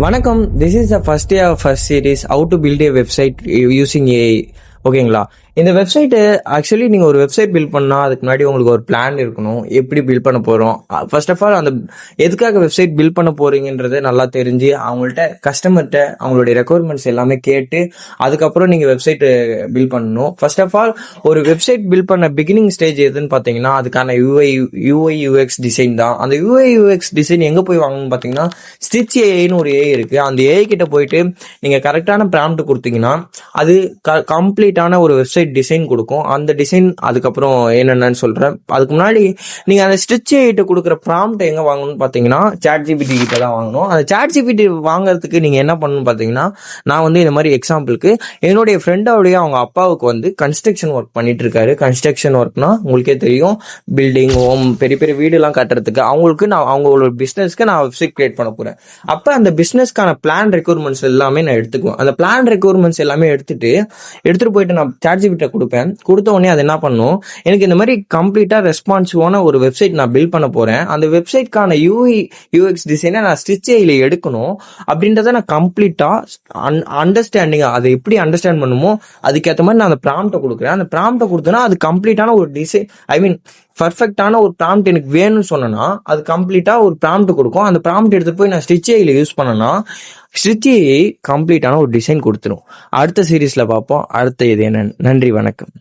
வணக்கம். This is the first day of first series how to build a website using AI. ஓகேங்களா? இந்த website actually நீங்கள் ஒரு website build பண்ணால் அதுக்கு முன்னாடி உங்களுக்கு ஒரு பிளான் இருக்கணும். எப்படி பில்ட் பண்ண போகிறோம், ஃபர்ஸ்ட் ஆஃப் ஆல் அந்த எதுக்காக வெப்சைட் பில்ட் பண்ண போறீங்கன்றதை நல்லா தெரிஞ்சு அவங்கள்ட்ட கஸ்டமர்கிட்ட அவங்களுடைய ரெக்குவயர்மெண்ட்ஸ் எல்லாமே கேட்டு அதுக்கப்புறம் நீங்கள் வெப்சைட் பில்ட் பண்ணணும். ஃபர்ஸ்ட் ஆஃப் ஆல் ஒரு வெப்சைட் பில்ட் பண்ண பிகினிங் ஸ்டேஜ் எதுன்னு பார்த்தீங்கன்னா அதுக்கான யூஐ யூஎக்ஸ் டிசைன் தான். அந்த யூஐ யூஎக்ஸ் டிசைன் எங்கே போய் வாங்கணும்னு பார்த்தீங்கன்னா ஸ்டிச் ஏஐன்னு ஒரு ஏஐ இருக்கு. அந்த ஏஐ கிட்ட போயிட்டு நீங்கள் கரெக்டான ப்ராம்ப்ட் கொடுத்தீங்கன்னா அது கம்ப்ளீட்டான ஒரு வெப்சைட் டிசைன் கொடுக்கும். அந்த டிசைன் அதுக்கப்புறம் என்னென்னு சொல்றேன். அதுக்கு முன்னாடி நீங்க அந்த ஸ்டிச் ஏஐட்ட கொடுக்குற ப்ராம்ப்ட் எங்க வாங்கணும்னு பாத்தீங்கன்னா சாட் ஜிபிடி கிட்ட தான் வாங்கணும். அந்த சாட் ஜிபிடி வாங்குறதுக்கு நீங்க என்ன பண்ணணும் பாத்தீங்கன்னா, நான் வந்து இந்த மாதிரி எக்ஸாம்பிளுக்கு என்னுடைய ஃப்ரெண்டோடைய அவங்க அப்பாவுக்கு வந்து கன்ஸ்ட்ரக்ஷன் ஒர்க் பண்ணிட்டு இருக்காரு. கன்ஸ்ட்ரக்ஷன் ஒர்க்னா உங்களுக்கே தெரியும், பில்டிங், ஹோம், பெரிய பெரிய வீடு எல்லாம் கட்டுறதுக்கு அவங்களுக்கு நான் அவங்களோட பிசினஸ்க்கு நான் வெப்சைட் கிரியேட் பண்ண போறேன். அப்ப அந்த பிசினஸ்க்கான பிளான் ரெக்யர்மெண்ட்ஸ் எல்லாமே நான் எடுத்துக்குவேன். அந்த பிளான் ரெக்யர்மெண்ட்ஸ் எல்லாமே எடுத்துட்டு போயிட்டு நான் சாட் ஜிபிடி கொடுப்பேன். கொடுத்த உடனே அது என்ன பண்ணும், எனக்கு இந்த மாதிரி கம்ப்ளீட்டா ரெஸ்பான்சிவான ஒரு வெப்சைட் நான் பில்ட் பண்ண போறேன். அந்த வெப்சைட்கான யூஎக்ஸ் டிசைனை நான் ஸ்டிச் ஏஐல எடுக்கணும் அப்படின்றத நான் கம்ப்ளீட்டா அண்டர்ஸ்டாண்டிங் அதை எப்படி அண்டர்ஸ்டாண்ட் பண்ணுமோ அதுக்கேற்ற மாதிரி நான் அந்த ப்ராம்ப்டை கொடுக்குறேன். அந்த ப்ராம்ப்டை கொடுத்தேன்னா அது கம்ப்ளீட்டான ஒரு டிசைன், ஐ மீன் பர்ஃபெக்டான ஒரு ப்ராம்ப்ட் எனக்கு வேணும்னு சொன்னா அது கம்ப்ளீட்டா ஒரு ப்ராம்ப்ட் கொடுக்கும். அந்த ப்ராம்ப்ட் எடுத்துட்டு போய் நான் ஸ்டிச் ஏஐல யூஸ் பண்ணனா ஸ்டிச் ஏஐ கம்ப்ளீட்டான ஒரு டிசைன் கொடுத்துரும். அடுத்த சீரீஸ்ல பார்ப்போம். அடுத்த இது என்னன்னு. நன்றி, வணக்கம்.